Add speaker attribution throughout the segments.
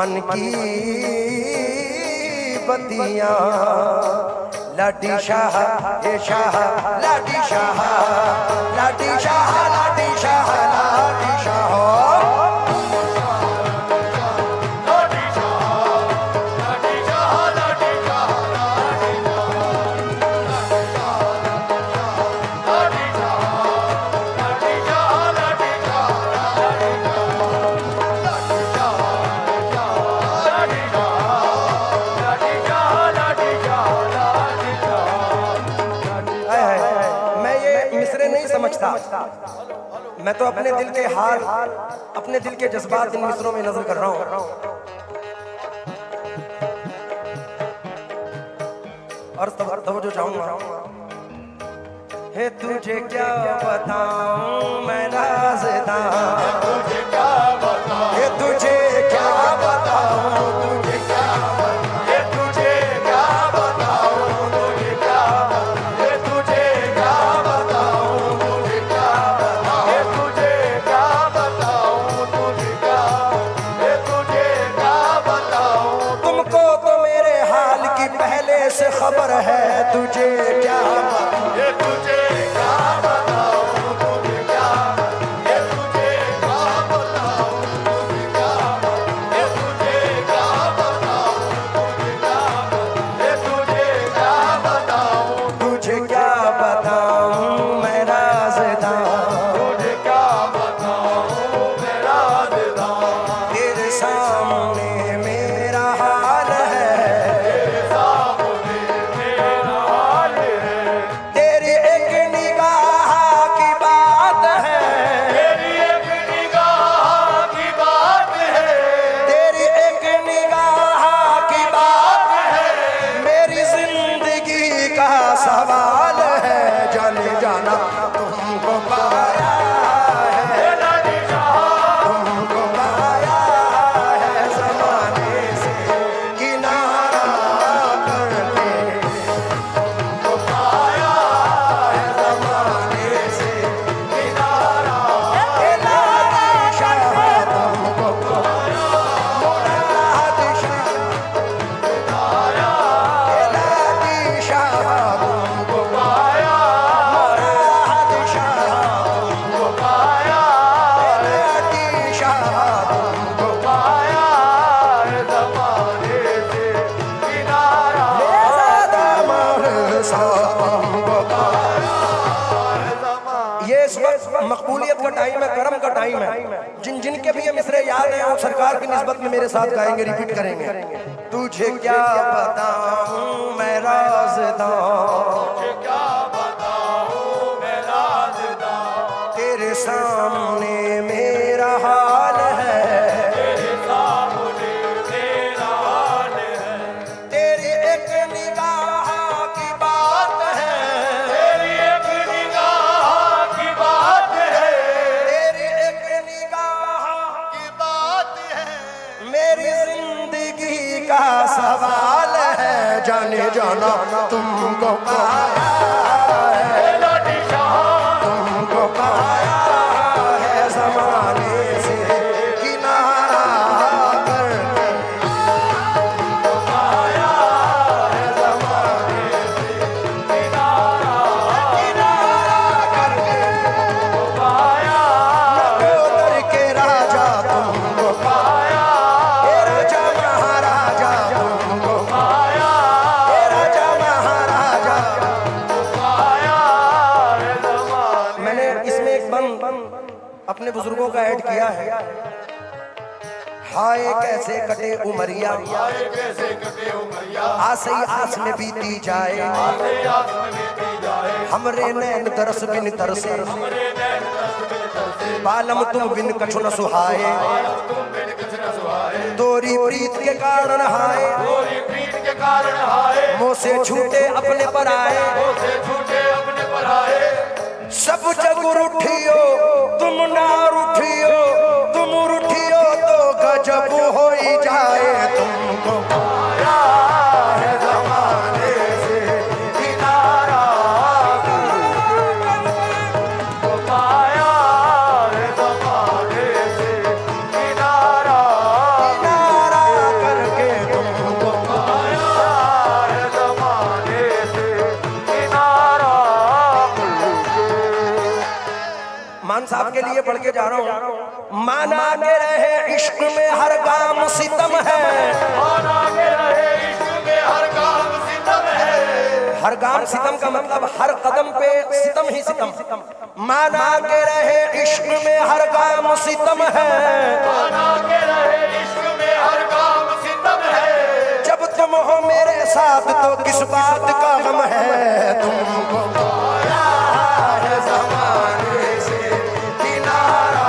Speaker 1: मन की बत्तियां लाडी शाह ये शाह लाडी शाह लाडी शाह लाडी शाह लाडी शाह मैं तो अपने दिल के हाल अपने दिल के जज्बात इन मिसरों में नजर कर रहा हूँ और तवज्जो चाहूंगा। हे तुझे क्या बताऊं मैं राज़दां, तुझे क्या बताऊं, हे तुझे क्या बताऊं, तुझे क्या बताऊं, हे तुझे क्या बताऊं, तुझे क्या बताऊं, हे तुझे क्या बताऊं, तुझे क्या बताऊं, हे तुझे क्या बताऊं, तुझे क्या, हे तुझे क्या बताऊं। तुमको तो मेरे हाल की पहले से खबर है, तुझे क्या बताऊं, हे तुझे सवाल है, जाने जाना तुमको पाया है, तुमको पाया है ज़माने से किनारा करके, तुमको पाया है ज़माने से किनारा, लाडी शाह तुमको पाया, लाडी शाह, लाडी शाह मकबूलियत का टाइम है, करम का टाइम है। जिन जिन के भी ये मिसरे याद हैं वो सरकार की निस्बत में मेरे साथ गाएंगे, रिपीट करेंगे। तुझे क्या बताऊं मैं राज़दां, तुझे क्या बताऊं मैं राज़दां, तेरे सामने मेरा हाल है, तेरे सामने मेरा हाल है, तेरी एक निगाह की बात है, तेरी एक निगाह की बात है, तेरी एक निगाह की बात है, मेरी जिंदगी का सवाल है, जाने जाना तुमको पाया है, लाडी शाह तुमको पाया है ज़माने से किनारा करके, तुमको पाया है ज़माने से किनारा, किनारा करके, तुमको पाया, नकोदर के राजा तुमको पाया, हे राजा महाराजा तुमको पाया, हे राजा महाराजा तुमको पाया है ज़माने। मैंने इसमें एक बंद अपने बुजुर्गों का ऐड किया है। हाय कैसे कटे उमरिया, हाय कैसे कटे उमरिया, आस ही आस में बीती जाए, आस ही आस में बीती जाए, हमरे नैन तरस बिन तरसे, हमरे नैन तरस बिन तरसे, बालम तुम बिन कछु न सुहाए, बालम तुम बिन कछु न सुहाए, तोरी प्रीत के कारण हाय, तोरी प्रीत के कारण हाय, मोह से छूटे अपने पर आए, मोह से छूटे अपने पर आए, सब जग रूठियो तुम ना रूठियो, तुम रूठियो तो गजब हो ही जाए, तुमको पाया है ज़माने से किनारा, तुमको पाया है ज़माने से किनारा, किनारा के लिए पढ़ के जा रहा हूँ। माना के रहे इश्क में हर काम सितम है,
Speaker 2: माना के रहे इश्क में हर काम सितम है।
Speaker 1: हर काम सितम का मतलब हर कदम पे सितम ही सितम। माना के रहे इश्क में हर काम सितम है,
Speaker 2: माना के रहे इश्क में हर काम सितम है।
Speaker 1: जब तुम हो मेरे साथ तो किस बात का गम है। तुमको पाया है ज़माने से किनारा,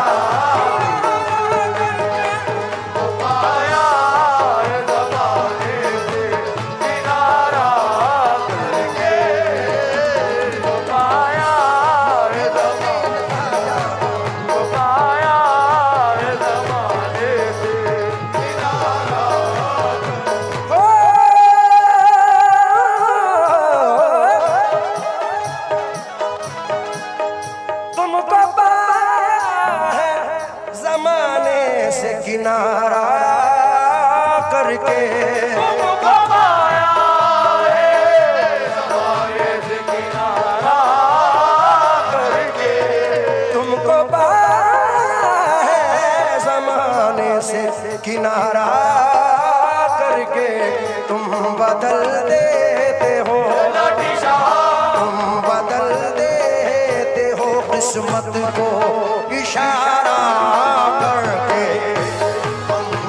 Speaker 2: पाया है ज़माने से किनारा करके, पाया है ज़माने, पाया है ज़माने से किनारा।
Speaker 1: तुमको पाया है ज़माने से किनारा करके,
Speaker 2: तुमको पाया है ज़माने से किनारा करके,
Speaker 1: तुमको पाया है ज़माने से किनारा करके। तुम बदल देते हो,
Speaker 2: लाठी शाह
Speaker 1: तुम बदल देते हो किस्मत को इशारा करके।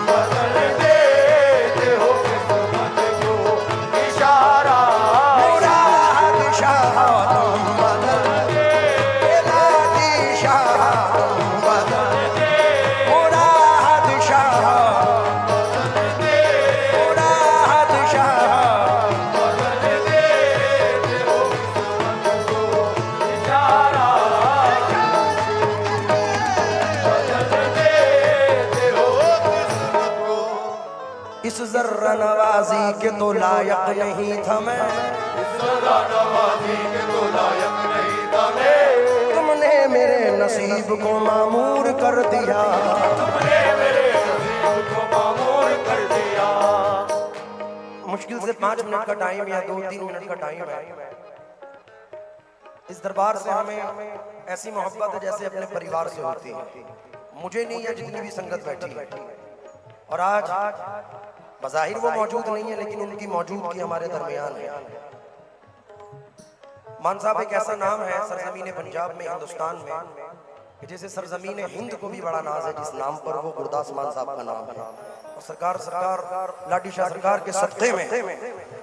Speaker 2: बदल देते हो किस्मत को इशारा।
Speaker 1: मुराद शाह तुम बदल दे, लाठी शाह तुम बदल दे, मुराद शाह मुराद शाह
Speaker 2: बदल देते हो किस्मत को इशारा। बदल देते हो किस्मत को।
Speaker 1: इस जर्रा नवाजी के तो लायक नहीं था मैं,
Speaker 2: सदा नवाजी के तो लायक नहीं था मैं।
Speaker 1: तुमने मेरे नसीब को मामूर कर दिया।
Speaker 2: तुमने मेरे नसीब को मामूर कर दिया।
Speaker 1: मुश्किल से 5 मिनट का टाइम या 2-3 मिनट का टाइम है। इस दरबार से हमें ऐसी मोहब्बत है जैसे अपने परिवार से होती है। मुझे नहीं है, जितनी भी संगत बैठी है। और आज बज़ाहिर वो मौजूद नहीं है, लेकिन उनकी मौजूदगी हमारे दरमियान है। मान साहब एक ऐसा नाम है सरजमीन पंजाब में, हिंदुस्तान में, कि जैसे सरजमीन हिंद को भी बड़ा नाज है जिस नाम पर, वो गुरदास मान साहब का नाम है। और सरकार लाडी शाह सरकार के सत्ते में,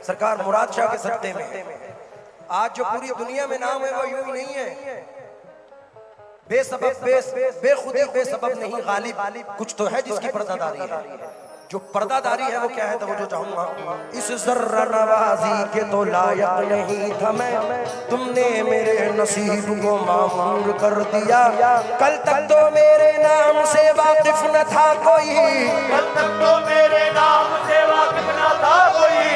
Speaker 1: सरकार मुराद शाह के सत्ते में आज जो पूरी दुनिया में नाम है वो यूं ही नहीं है बेसबब, बेखुदी बेसबब नहीं, गालिब कुछ तो है जिसकी पर्दादारी है। जो पर्दादारी है वो क्या है, तो वो जो चाहूंगा। इस जर्रा नवाजी के तो लायक नहीं था मैं, तुमने मेरे नसीब को मामूर कर दिया। कल तक तो मेरे नाम से वाकिफ न था कोई,
Speaker 2: कल तक तो मेरे नाम से वाकिफ न था कोई।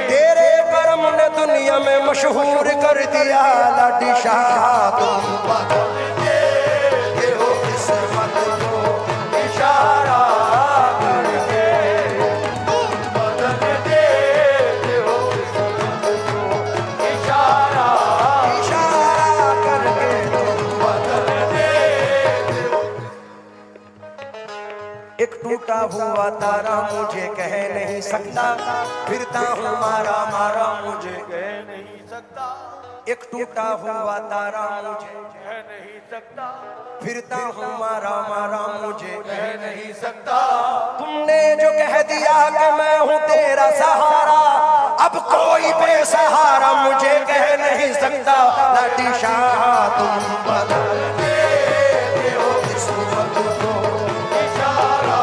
Speaker 1: तेरे करम ने दुनिया में मशहूर कर दिया। लाडी शाह तुम बदल देते हो किस्मत को
Speaker 2: इशारा करके, तुम बदल देते हो किस्मत को इशारा।
Speaker 1: इशारा करके। तुम
Speaker 2: बदल देते हो।
Speaker 1: एक टूटा हुआ तारा मुझे कह नहीं सकता, फिरता हूँ मारा मारा मुझे
Speaker 2: कह नहीं सकता,
Speaker 1: एक टूटा हुआ तारा मुझे
Speaker 2: कह नहीं सकता,
Speaker 1: फिरता हूँ मारा मारा मुझे
Speaker 2: कह नहीं सकता।
Speaker 1: तुमने जो कह दिया कि मैं हूँ तेरा सहारा, अब कोई बेसहारा मुझे कह नहीं सकता। लाडी शाह तुम बदल देते हो किस्मत को
Speaker 2: इशारा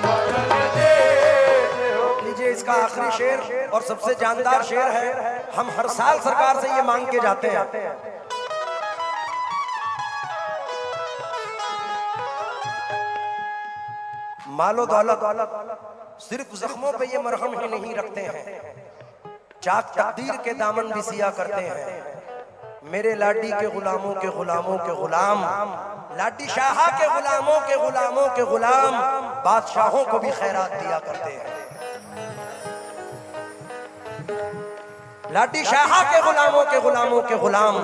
Speaker 2: बदल देते हो।
Speaker 1: लीजिए इसका आखिरी शेर और सबसे जानदार शेर है। हम हर साल सरकार से ये मांग के जाते हैं, मालो दौलत सिर्फ जख्मों पे ये मरहम ही नहीं रखते हैं, चाक तकदीर के दामन भी सिया करते हैं। मेरे लाडी के गुलामों के गुलामों के गुलाम, लाडी शाह के गुलामों के गुलामों के गुलाम बादशाहों को भी खैरात दिया करते हैं। लाडी शाह के गुलामों के गुलामों के गुलाम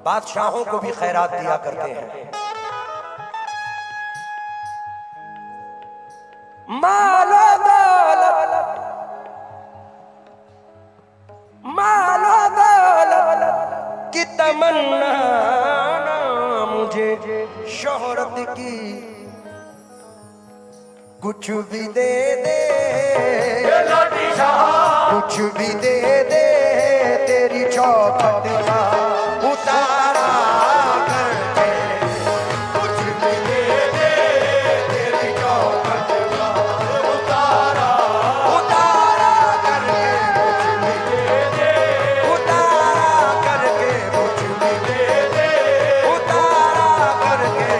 Speaker 1: बादशाहों को भी खैरात दिया करते हैं। मालो दौलत, मालो दौलत की तमन्ना ना मुझे शोहरत की, कुछ भी दे दे
Speaker 2: लाठी शाह,
Speaker 1: कुछ भी दे दे तेरी चौखट का उतारा करके,
Speaker 2: कुछ भी दे दे तेरी चौखट का उतारा,
Speaker 1: उतारा करके,
Speaker 2: कुछ भी दे दे,
Speaker 1: उतारा करके, कुछ भी
Speaker 2: दे दे,
Speaker 1: उतारा करके,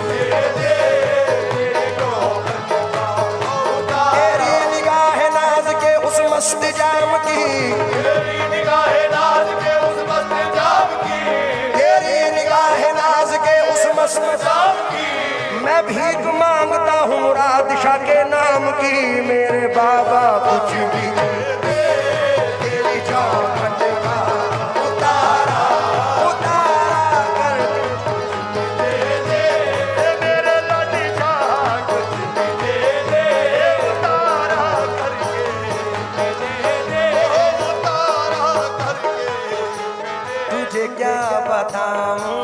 Speaker 2: दे दे तेरी चौखट का उतारा,
Speaker 1: तेरी निगाह नाज के उस मस्त जाम की,
Speaker 2: तेरी निगाह नाज के उस मस्त जाम की,
Speaker 1: तेरी निगाह नाज के उस मस्त
Speaker 2: जाम की,
Speaker 1: मैं भीख मांगता हूँ मुराद शाह के नाम की, मेरे बाबा कुछ भी दे दे तेरी चौखट का उतारा, उतारा करके,
Speaker 2: दे दे मेरे लाठी शाह, कुछ भी दे दे उतारा करके, दे दे उतारा करके,
Speaker 1: तुझे क्या बताऊं